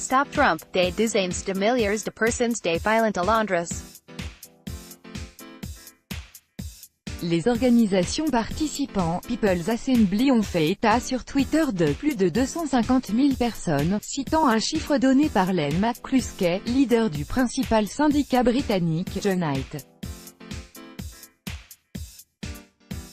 Stop Trump, de dezeens de milliards de personnes défilant à Londres. Les organisations participant, People's Assembly, ont fait état sur Twitter de plus de 250 000 personnes, citant un chiffre donné par Len McCluskey, leader du principal syndicat britannique, Unite.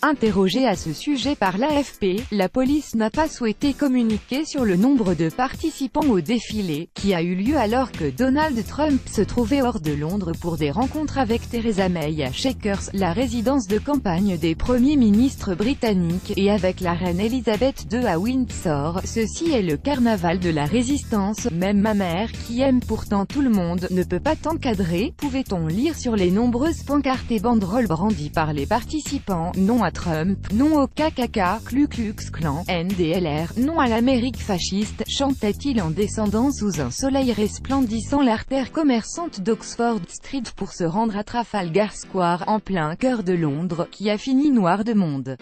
Interrogé à ce sujet par l'AFP, la police n'a pas souhaité communiquer sur le nombre de participants au défilé, qui a eu lieu alors que Donald Trump se trouvait hors de Londres pour des rencontres avec Theresa May à Chequers, la résidence de campagne des premiers ministres britanniques, et avec la reine Elisabeth II à Windsor. Ceci est le carnaval de la résistance, même ma mère, qui aime pourtant tout le monde, ne peut pas t'encadrer, pouvait-on lire sur les nombreuses pancartes et banderoles brandies par les participants. Non à Trump, non au KKK, Ku Klux Klan, NDLR, non à l'Amérique fasciste, chantait-il en descendant sous un soleil resplendissant l'artère commerçante d'Oxford Street pour se rendre à Trafalgar Square, en plein cœur de Londres, qui a fini noir de monde.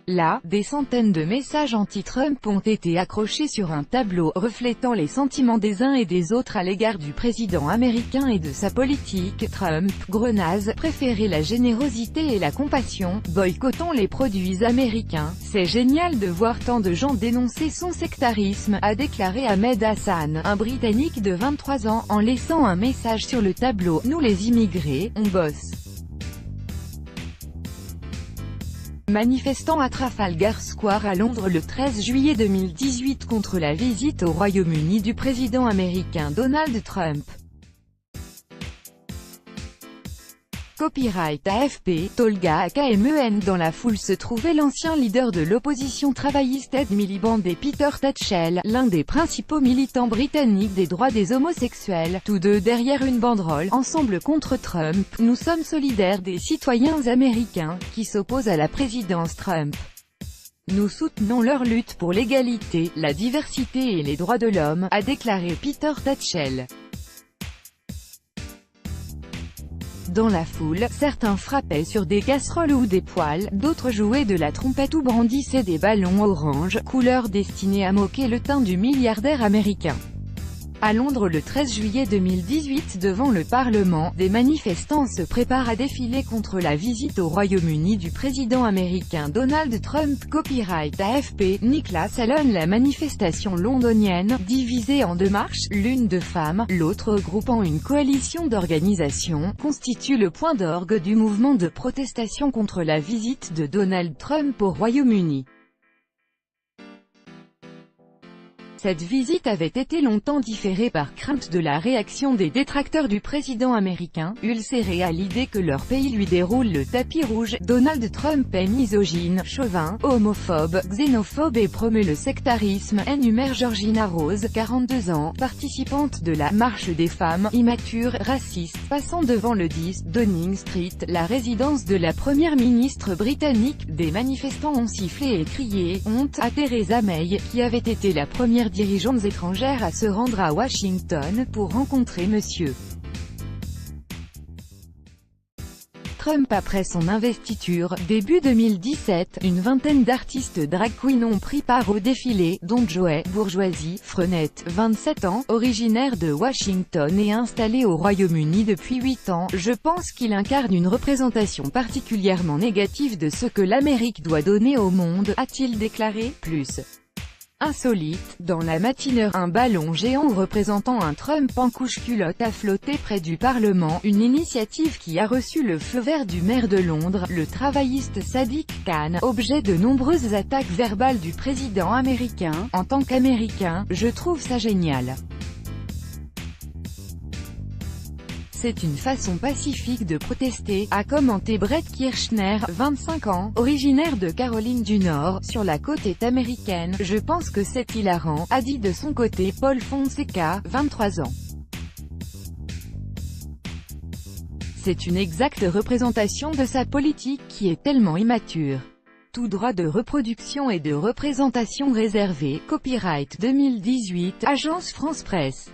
Là, des centaines de messages anti-Trump ont été accrochés sur un tableau, reflétant les sentiments des uns et des autres à l'égard du président américain et de sa politique. Trump, grenaze, préférez la générosité et la compassion, boycottons les produits américains. C'est génial de voir tant de gens dénoncer son sectarisme, a déclaré Ahmed Hassan, un Britannique de 23 ans, en laissant un message sur le tableau. Nous les immigrés, on bosse. Manifestant à Trafalgar Square à Londres le 13 juillet 2018 contre la visite au Royaume-Uni du président américain Donald Trump. Copyright AFP, Tolga KMEN. Dans la foule se trouvait l'ancien leader de l'opposition travailliste Ed Miliband et Peter Tatchell, l'un des principaux militants britanniques des droits des homosexuels, tous deux derrière une banderole, ensemble contre Trump. Nous sommes solidaires des citoyens américains, qui s'opposent à la présidence Trump. Nous soutenons leur lutte pour l'égalité, la diversité et les droits de l'homme, a déclaré Peter Tatchell. Dans la foule, certains frappaient sur des casseroles ou des poêles, d'autres jouaient de la trompette ou brandissaient des ballons orange, couleur destinée à moquer le teint du milliardaire américain. À Londres le 13 juillet 2018 devant le Parlement, des manifestants se préparent à défiler contre la visite au Royaume-Uni du président américain Donald Trump. Copyright AFP, Nicolas Allen. La manifestation londonienne, divisée en deux marches, l'une de femmes, l'autre regroupant une coalition d'organisations, constitue le point d'orgue du mouvement de protestation contre la visite de Donald Trump au Royaume-Uni. Cette visite avait été longtemps différée par crainte de la réaction des détracteurs du président américain, ulcérés à l'idée que leur pays lui déroule le tapis rouge. Donald Trump est misogyne, chauvin, homophobe, xénophobe et promeut le sectarisme, énumère Georgina Rose, 42 ans, participante de la « Marche des femmes », immature, raciste, passant devant le 10 Downing Street, la résidence de la première ministre britannique. Des manifestants ont sifflé et crié « Honte » à Theresa May, qui avait été la première dirigeantes étrangères à se rendre à Washington pour rencontrer M. Trump après son investiture. Début 2017, une vingtaine d'artistes drag queens ont pris part au défilé, dont Joey Bourgeoisie, Frenette, 27 ans, originaire de Washington et installé au Royaume-Uni depuis 8 ans. Je pense qu'il incarne une représentation particulièrement négative de ce que l'Amérique doit donner au monde, a-t-il déclaré. Plus insolite, dans la matinée, un ballon géant représentant un Trump en couche-culotte a flotté près du Parlement, une initiative qui a reçu le feu vert du maire de Londres, le travailliste Sadiq Khan, objet de nombreuses attaques verbales du président américain. En tant qu'Américain, je trouve ça génial. C'est une façon pacifique de protester, a commenté Brett Kirchner, 25 ans, originaire de Caroline du Nord, sur la côte est américaine. Je pense que c'est hilarant, a dit de son côté Paul Fonseca, 23 ans. C'est une exacte représentation de sa politique qui est tellement immature. Tout droit de reproduction et de représentation réservé. Copyright 2018, Agence France Presse.